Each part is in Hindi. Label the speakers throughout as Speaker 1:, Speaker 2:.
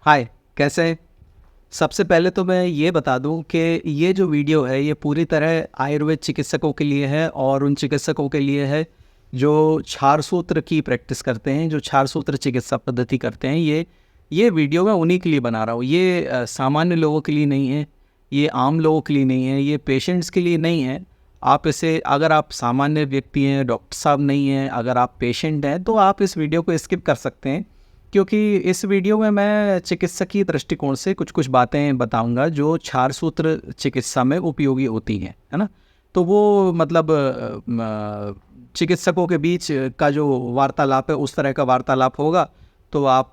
Speaker 1: हाय, कैसे हैं? सबसे पहले तो मैं ये बता दूं कि ये जो वीडियो है ये पूरी तरह आयुर्वेद चिकित्सकों के लिए है और उन चिकित्सकों के लिए है जो क्षार सूत्र की प्रैक्टिस करते हैं, जो क्षार सूत्र चिकित्सा पद्धति करते हैं। ये वीडियो मैं उन्हीं के लिए बना रहा हूँ। ये सामान्य लोगों के लिए नहीं है, ये आम लोगों के लिए नहीं है, ये पेशेंट्स के लिए नहीं है। आप इसे, अगर आप सामान्य व्यक्ति हैं, डॉक्टर साहब नहीं हैं, अगर आप पेशेंट हैं तो आप इस वीडियो को स्किप कर सकते हैं, क्योंकि इस वीडियो में मैं चिकित्सकीय दृष्टिकोण से कुछ कुछ बातें बताऊंगा जो क्षार सूत्र चिकित्सा में उपयोगी होती हैं, है ना। तो वो मतलब चिकित्सकों के बीच का जो वार्तालाप है उस तरह का वार्तालाप होगा। तो आप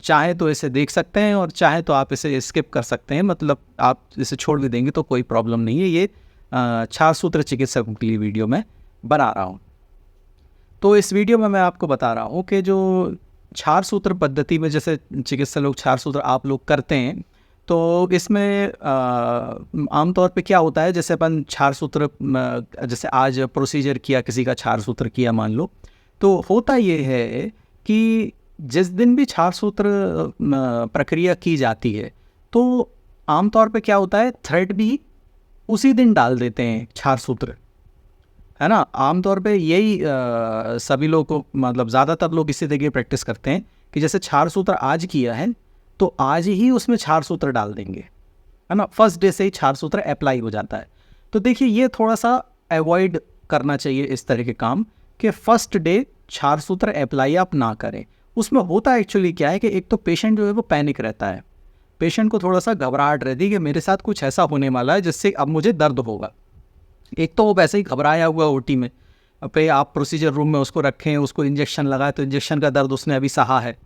Speaker 1: चाहें तो इसे देख सकते हैं और चाहें तो आप इसे स्किप कर सकते हैं, मतलब आप इसे छोड़ भी देंगे तो कोई प्रॉब्लम नहीं है। ये क्षार सूत्र चिकित्सकों के लिए वीडियो मैं बना रहा हूँ। तो इस वीडियो में मैं आपको बता रहा हूँ कि जो क्षार सूत्र पद्धति में, जैसे चिकित्सा लोग क्षार सूत्र आप लोग करते हैं, तो इसमें आमतौर पे क्या होता है, जैसे अपन क्षार सूत्र जैसे आज प्रोसीजर किया, किसी का क्षार सूत्र किया मान लो, तो होता ये है कि जिस दिन भी क्षार सूत्र प्रक्रिया की जाती है तो आमतौर पे क्या होता है, थ्रेड भी उसी दिन डाल देते हैं क्षार सूत्र, है ना। आमतौर पे यही सभी लोग को, मतलब ज़्यादातर लोग इसी तरीके प्रैक्टिस करते हैं कि जैसे क्षार सूत्र आज किया है तो आज ही उसमें क्षार सूत्र डाल देंगे, है ना। फर्स्ट डे से ही क्षार सूत्र अप्लाई हो जाता है। तो देखिए, ये थोड़ा सा अवॉइड करना चाहिए इस तरह के काम, कि फर्स्ट डे क्षार सूत्र अप्लाई आप ना करें। उसमें होता एक्चुअली क्या है कि एक तो पेशेंट जो है वो पैनिक रहता है, पेशेंट को थोड़ा सा घबराहट रहती है कि मेरे साथ कुछ ऐसा होने वाला है जिससे अब मुझे दर्द होगा। एक तो वो वैसे ही घबराया हुआ ओटी में, पे आप प्रोसीजर रूम में उसको रखें, उसको इंजेक्शन लगाए तो इंजेक्शन का दर्द उसने अभी सहा है,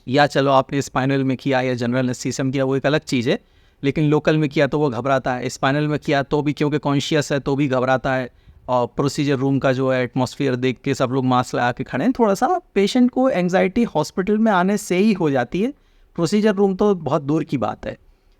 Speaker 1: या चलो आपने स्पाइनल में किया या जनरल एनेस्थीसिया किया, वो एक अलग चीज़ है, लेकिन लोकल में किया तो वो घबराता है, स्पाइनल में किया तो भी क्योंकि कॉन्शियस है तो भी घबराता है। और प्रोसीजर रूम का जो है एटमॉस्फेयर देख के सब लोग मास्क लगा के खड़े हैं, थोड़ा सा पेशेंट को एंग्जाइटी हॉस्पिटल में आने से ही हो जाती है, प्रोसीजर रूम तो बहुत दूर की बात है।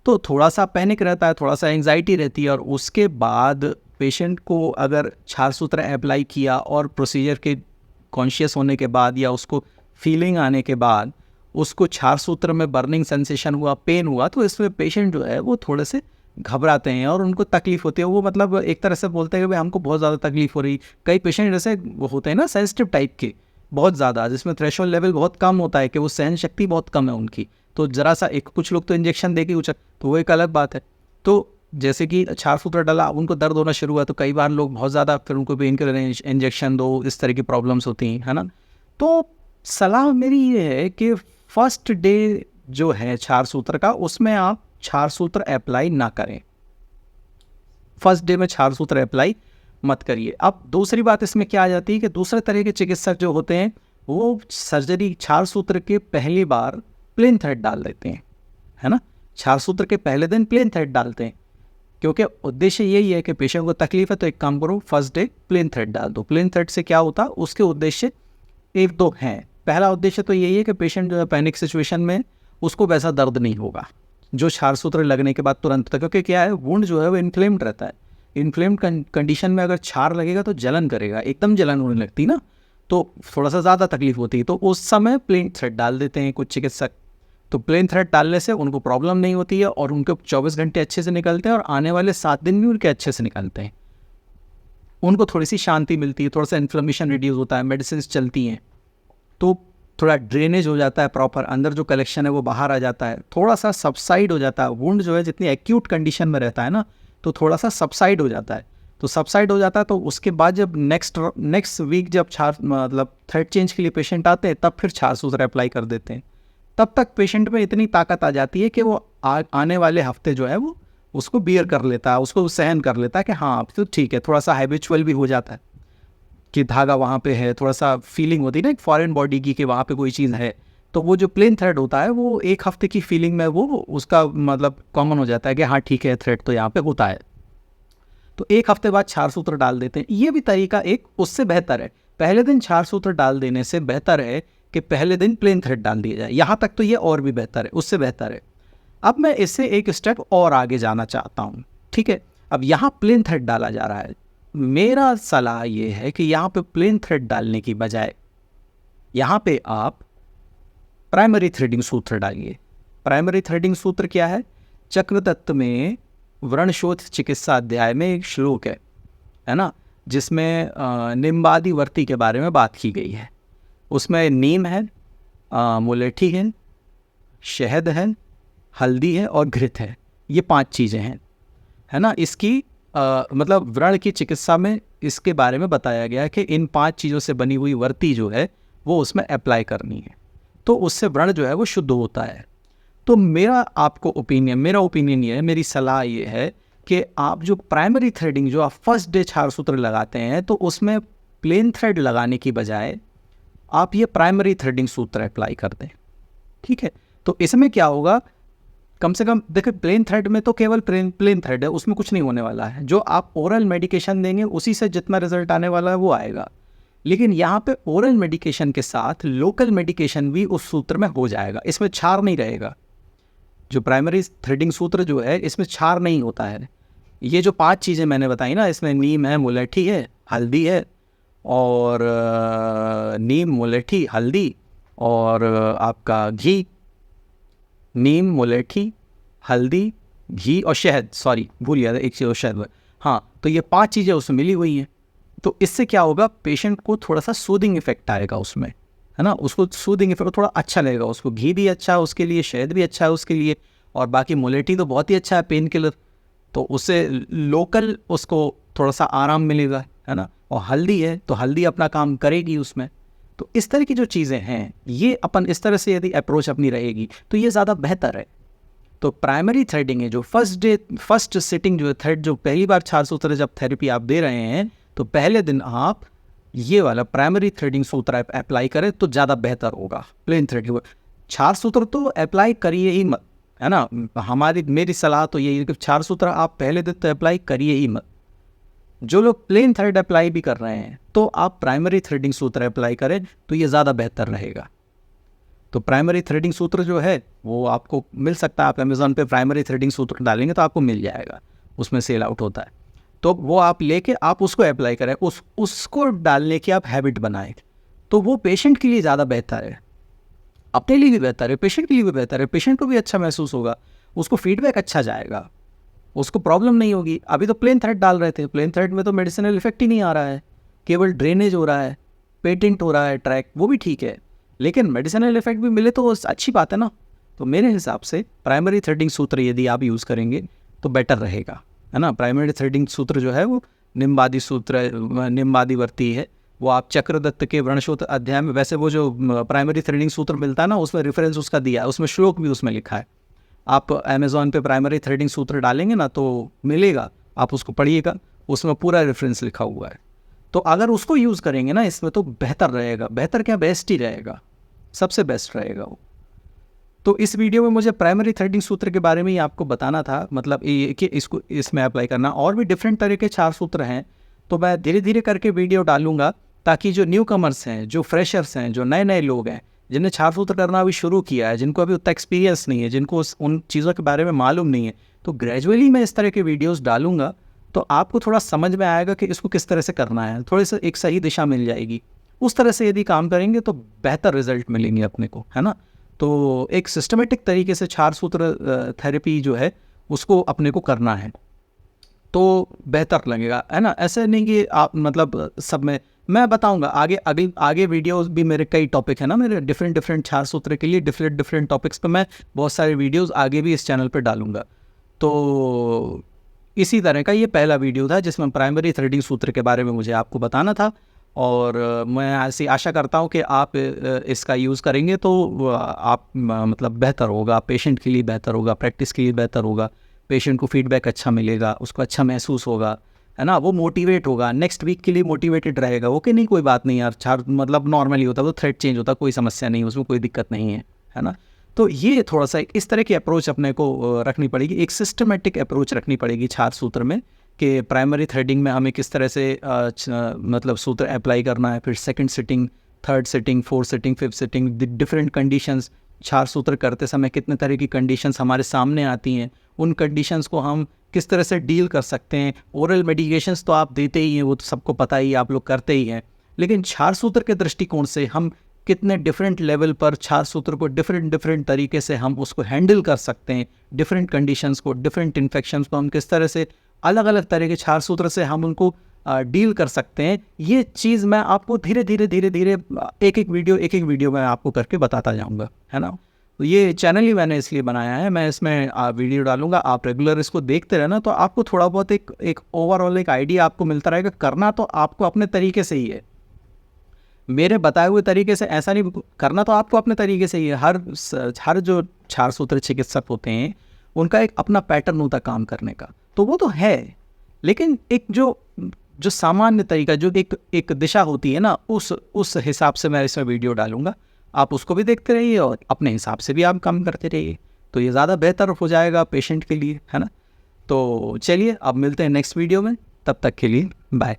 Speaker 1: तो थोड़ा सा पैनिक रहता है, थोड़ा सा एंग्जाइटी रहती है, और उसके बाद पेशेंट को अगर क्षार सूत्र अप्लाई किया और प्रोसीजर के कॉन्शियस होने के बाद या उसको फीलिंग आने के बाद उसको क्षार सूत्र में बर्निंग सेंसेशन हुआ, पेन हुआ, तो इसमें पेशेंट जो है वो थोड़े से घबराते हैं और उनको तकलीफ होती है। वो मतलब एक तरह से बोलते हैं कि भाई हमको बहुत ज़्यादा तकलीफ हो रही। कई पेशेंट जैसे वो होते हैं ना सेंसिटिव टाइप के, बहुत ज़्यादा, जिसमें थ्रेशोल्ड लेवल बहुत कम होता है, कि वो सहन शक्ति बहुत कम है उनकी, तो ज़रा सा एक, कुछ लोग तो इंजेक्शन दे के उचक, तो वो एक अलग बात है। तो जैसे कि क्षार सूत्र डाला, उनको दर्द होना शुरू हुआ, तो कई बार लोग बहुत ज़्यादा फिर उनको पेन किलर इंजेक्शन दो, इस तरह की प्रॉब्लम्स होती हैं, है ना। तो सलाह मेरी ये है कि फर्स्ट डे जो है क्षार सूत्र का, उसमें आप क्षार सूत्र अप्लाई ना करें, फर्स्ट डे में क्षार सूत्र अप्लाई मत करिए। अब दूसरी बात इसमें क्या आ जाती है कि दूसरे तरह के चिकित्सक जो होते हैं वो सर्जरी क्षार सूत्र के पहली बार प्लेन थ्रेड डाल देते हैं, है ना। क्षार सूत्र के पहले दिन प्लेन थ्रेड डालते हैं, क्योंकि उद्देश्य यही है कि पेशेंट को तकलीफ है तो एक काम करो, फर्स्ट डे प्लेन थ्रेड डाल दो। प्लेन थ्रेड से क्या होता है, उसके उद्देश्य एक दो हैं। पहला उद्देश्य तो यही है कि पेशेंट जो है पैनिक सिचुएशन में उसको वैसा दर्द नहीं होगा जो क्षार सूत्र लगने के बाद तुरंत तक, क्योंकि क्या है, वुंड जो है वो इन्फ्लेम्ड रहता है। इन्फ्लेम्ड कंडीशन में अगर क्षार लगेगा तो जलन करेगा, एकदम जलन होने लगती ना, तो थोड़ा सा ज़्यादा तकलीफ होती है। तो उस समय प्लेन थ्रेड डाल देते हैं कुछ चिकित्सक। तो प्लेन थ्रेड डालने से उनको प्रॉब्लम नहीं होती है और उनके 24 घंटे अच्छे से निकलते हैं और आने वाले 7 दिन भी उनके अच्छे से निकलते हैं। उनको थोड़ी सी शांति मिलती है, थोड़ा सा इन्फ्लेमेशन रिड्यूस होता है, मेडिसिन चलती हैं, तो थोड़ा ड्रेनेज हो जाता है, प्रॉपर अंदर जो कलेक्शन है वो बाहर आ जाता है, थोड़ा सा सबसाइड हो जाता है। वुंड जो है जितनी एक्यूट कंडीशन में रहता है ना, तो थोड़ा सा सबसाइड हो जाता है। तो सबसाइड हो जाता है तो उसके बाद जब नेक्स्ट वीक जब क्षार मतलब थ्रेड चेंज के लिए पेशेंट आते हैं, तब फिर क्षार सूत्र अप्लाई कर देते हैं। तब तक पेशेंट में इतनी ताकत आ जाती है कि वो आने वाले हफ्ते जो है वो उसको बियर कर लेता है, उसको सहन कर लेता है कि हाँ अब तो ठीक है। थोड़ा सा हैबिचुअल भी हो जाता है कि धागा वहाँ पे है, थोड़ा सा फीलिंग होती है ना एक फॉरेन बॉडी की कि वहाँ पे कोई चीज़ है। तो वो जो प्लेन थ्रेड होता है वो एक हफ्ते की फीलिंग में वो उसका मतलब कॉमन हो जाता है कि हाँ ठीक है, थ्रेड तो यहाँ पे होता है। तो एक हफ्ते बाद क्षार सूत्र डाल देते हैं। ये भी तरीका एक उससे बेहतर है। पहले दिन क्षार सूत्र डाल देने से बेहतर है कि पहले दिन प्लेन थ्रेड डाल दिया जाए। यहाँ तक तो ये और भी बेहतर है, उससे बेहतर है। अब मैं इससे एक स्टेप और आगे जाना चाहता हूँ, ठीक है। अब यहाँ प्लेन थ्रेड डाला जा रहा है, मेरा सलाह ये है कि यहाँ पे प्लेन थ्रेड डालने की बजाय यहाँ पे आप प्राइमरी थ्रेडिंग सूत्र डालिए। प्राइमरी थ्रेडिंग सूत्र क्या है? चक्रदत्त में व्रणशोथ चिकित्सा अध्याय में एक श्लोक है ना, जिसमें निम्बादिवर्ती के बारे में बात की गई है। उसमें नीम है, मुलेठी है, शहद है, हल्दी है और घृत है। ये 5 चीज़ें हैं, है ना। इसकी मतलब व्रण की चिकित्सा में इसके बारे में बताया गया है कि इन 5 चीज़ों से बनी हुई वर्ती जो है वो उसमें अप्लाई करनी है, तो उससे व्रण जो है वो शुद्ध होता है। तो मेरा ओपिनियन ये है, मेरी सलाह ये है कि आप जो प्राइमरी थ्रेडिंग जो आप फर्स्ट डे क्षार सूत्र लगाते हैं, तो उसमें प्लेन थ्रेड लगाने की बजाय आप ये प्राइमरी थ्रेडिंग सूत्र अप्लाई कर दें, ठीक है। तो इसमें क्या होगा, कम से कम देखिए प्लेन थ्रेड में तो केवल प्लेन थ्रेड है, उसमें कुछ नहीं होने वाला है। जो आप ओरल मेडिकेशन देंगे उसी से जितना रिजल्ट आने वाला है वो आएगा। लेकिन यहाँ पे ओरल मेडिकेशन के साथ लोकल मेडिकेशन भी उस सूत्र में हो जाएगा, इसमें क्षार नहीं रहेगा। जो प्राइमरी थ्रेडिंग सूत्र जो है इसमें क्षार नहीं होता है। ये जो 5 चीज़ें मैंने बताई ना, इसमें नीम है, मुलेठी है, हल्दी है, और नीम, मुलेठी, हल्दी और आपका घी, नीम, मुलेठी, हल्दी, घी और शहद, सॉरी भूल गया था एक चीज़, शहद, हाँ। तो ये 5 चीज़ें उसमें मिली हुई हैं। तो इससे क्या होगा, पेशेंट को थोड़ा सा सूदिंग इफेक्ट आएगा उसमें, है ना। उसको सूदिंग इफेक्ट थोड़ा अच्छा लगेगा, उसको घी भी अच्छा है उसके लिए, शहद भी अच्छा है उसके लिए, और बाकी मुलेठी तो बहुत ही अच्छा है पेन किलर, तो उससे लोकल उसको थोड़ा सा आराम मिलेगा, है ना। और हल्दी है तो हल्दी अपना काम करेगी उसमें। तो इस तरह की जो चीज़ें हैं, ये अपन इस तरह से यदि अप्रोच अपनी रहेगी तो ये ज़्यादा बेहतर है। तो प्राइमरी थ्रेडिंग है जो फर्स्ट सिटिंग जो है थ्रेड, जो पहली बार क्षार सूत्र जब थेरेपी आप दे रहे हैं, तो पहले दिन आप ये वाला प्राइमरी थ्रेडिंग सूत्र अप्लाई करें तो ज़्यादा बेहतर होगा। प्लेन थ्रेडिंग क्षार सूत्र तो अप्लाई करिए ही मत, है ना। मेरी सलाह तो यही है कि क्षार सूत्र आप पहले दिन तो अप्लाई करिए ही मत। जो लोग प्लेन थ्रेड अप्लाई भी कर रहे हैं तो आप प्राइमरी थ्रेडिंग सूत्र अप्लाई करें तो ये ज़्यादा बेहतर रहेगा। तो प्राइमरी थ्रेडिंग सूत्र जो है वो आपको मिल सकता है, आप अमेज़ॉन पे प्राइमरी थ्रेडिंग सूत्र डालेंगे तो आपको मिल जाएगा, उसमें सेल आउट होता है। तो वो आप लेके आप उसको अप्लाई करें, उसको डालने की आप हैबिट बनाएं, तो वो पेशेंट के लिए ज़्यादा बेहतर है, अपने लिए भी बेहतर है, पेशेंट के लिए भी बेहतर है। पेशेंट को भी अच्छा महसूस होगा, उसको फीडबैक अच्छा जाएगा, उसको प्रॉब्लम नहीं होगी। अभी तो प्लेन थ्रेड डाल रहे थे, प्लेन थ्रेड में तो मेडिसिनल इफेक्ट ही नहीं आ रहा है, केवल ड्रेनेज हो रहा है, पेटेंट हो रहा है ट्रैक, वो भी ठीक है, लेकिन मेडिसिनल इफेक्ट भी मिले तो अच्छी बात है ना। तो मेरे हिसाब से प्राइमरी थ्रेडिंग सूत्र यदि आप यूज़ करेंगे तो बेटर रहेगा, है ना। प्राइमरी थ्रेडिंग सूत्र जो है वो निम्बादिवर्ती है, वो आप चक्रदत्त के व्रणशोथ अध्याय में, वैसे वो जो प्राइमरी थ्रेडिंग सूत्र मिलता है ना उसमें रेफरेंस उसका दिया है, उसमें श्लोक भी उसमें लिखा है। आप अमेज़ॉन पे प्राइमरी थ्रेडिंग सूत्र डालेंगे ना तो मिलेगा, आप उसको पढ़िएगा, उसमें पूरा रेफरेंस लिखा हुआ है। तो अगर उसको यूज़ करेंगे ना इसमें तो बेहतर रहेगा, बेहतर क्या बेस्ट ही रहेगा, सबसे बेस्ट रहेगा वो। तो इस वीडियो में मुझे प्राइमरी थ्रेडिंग सूत्र के बारे में ही आपको बताना था, मतलब ये कि इसको इसमें अप्लाई करना। और भी डिफरेंट तरह के 4 सूत्र हैं, तो मैं धीरे धीरे करके वीडियो डालूंगा ताकि जो न्यू कमर्स हैं, जो फ्रेशर्स हैं, जो नए नए लोग हैं, जिन्हें क्षार सूत्र करना अभी शुरू किया है, जिनको अभी उतना एक्सपीरियंस नहीं है, जिनको उन चीज़ों के बारे में मालूम नहीं है, तो ग्रेजुअली मैं इस तरह के वीडियोस डालूंगा तो आपको थोड़ा समझ में आएगा कि इसको किस तरह से करना है, थोड़ी सी एक सही दिशा मिल जाएगी। उस तरह से यदि काम करेंगे तो बेहतर रिजल्ट मिलेंगे अपने को, है ना। तो एक सिस्टमेटिक तरीके से क्षार सूत्र थेरेपी जो है उसको अपने को करना है तो बेहतर लगेगा, है ना। ऐसे नहीं कि आप मतलब सब में मैं बताऊंगा आगे वीडियोस भी, मेरे कई टॉपिक है ना, मेरे डिफरेंट क्षार सूत्र के लिए डिफरेंट टॉपिक्स पे मैं बहुत सारे वीडियोस आगे भी इस चैनल पे डालूंगा। तो इसी तरह का ये पहला वीडियो था जिसमें प्राइमरी थ्रेडिंग सूत्र के बारे में मुझे आपको बताना था, और मैं ऐसी आशा करता हूँ कि आप इसका यूज़ करेंगे तो आप मतलब बेहतर होगा, पेशेंट के लिए बेहतर होगा, प्रैक्टिस के लिए बेहतर होगा, पेशेंट को फीडबैक अच्छा मिलेगा, उसको अच्छा महसूस होगा, है ना। वो मोटिवेट होगा, नेक्स्ट वीक के लिए मोटिवेटेड रहेगा, ओके नहीं कोई बात नहीं यार, क्षार मतलब नॉर्मली होता है, वो थ्रेड चेंज होता, कोई समस्या नहीं, उसमें कोई दिक्कत नहीं है ना। तो ये थोड़ा सा इस तरह की अप्रोच अपने को रखनी पड़ेगी, एक सिस्टमेटिक अप्रोच रखनी पड़ेगी क्षार सूत्र में, कि प्राइमरी थ्रेडिंग में हमें किस तरह से मतलब सूत्र अप्लाई करना है, फिर second sitting, third sitting, fourth sitting, fifth sitting, different conditions, क्षार सूत्र करते समय कितने तरह की कंडीशंस हमारे सामने आती हैं, उन कंडीशंस को हम किस तरह से डील कर सकते हैं। ओरल मेडिकेशंस तो आप देते ही हैं, वो तो सबको पता ही, आप लोग करते ही हैं, लेकिन क्षार सूत्र के दृष्टिकोण से हम कितने डिफरेंट लेवल पर क्षार सूत्र को डिफरेंट तरीके से हम उसको हैंडल कर सकते हैं, डिफरेंट कंडीशंस को, डिफरेंट इन्फेक्शंस को हम किस तरह से अलग अलग तरह के क्षार सूत्र से हम उनको डील कर सकते हैं। ये चीज़ मैं आपको धीरे धीरे एक एक वीडियो में आपको करके बताता जाऊँगा, है ना। तो ये चैनल ही मैंने इसलिए बनाया है, मैं इसमें वीडियो डालूंगा, आप रेगुलर इसको देखते रहना, तो आपको थोड़ा बहुत एक ओवरऑल एक आइडिया आपको मिलता रहेगा। करना तो आपको अपने तरीके से ही है, मेरे बताए हुए तरीके से ऐसा नहीं करना, तो आपको अपने तरीके से ही है। हर जो क्षार सूत्र चिकित्सक होते हैं उनका एक अपना पैटर्न होता है काम करने का, तो वो तो है, लेकिन एक जो सामान्य तरीका, जो एक दिशा होती है ना, उस हिसाब से मैं इसमें वीडियो डालूंगा। आप उसको भी देखते रहिए और अपने हिसाब से भी आप काम करते रहिए, तो ये ज़्यादा बेहतर हो जाएगा पेशेंट के लिए, है ना। तो चलिए अब मिलते हैं नेक्स्ट वीडियो में, तब तक के लिए बाय।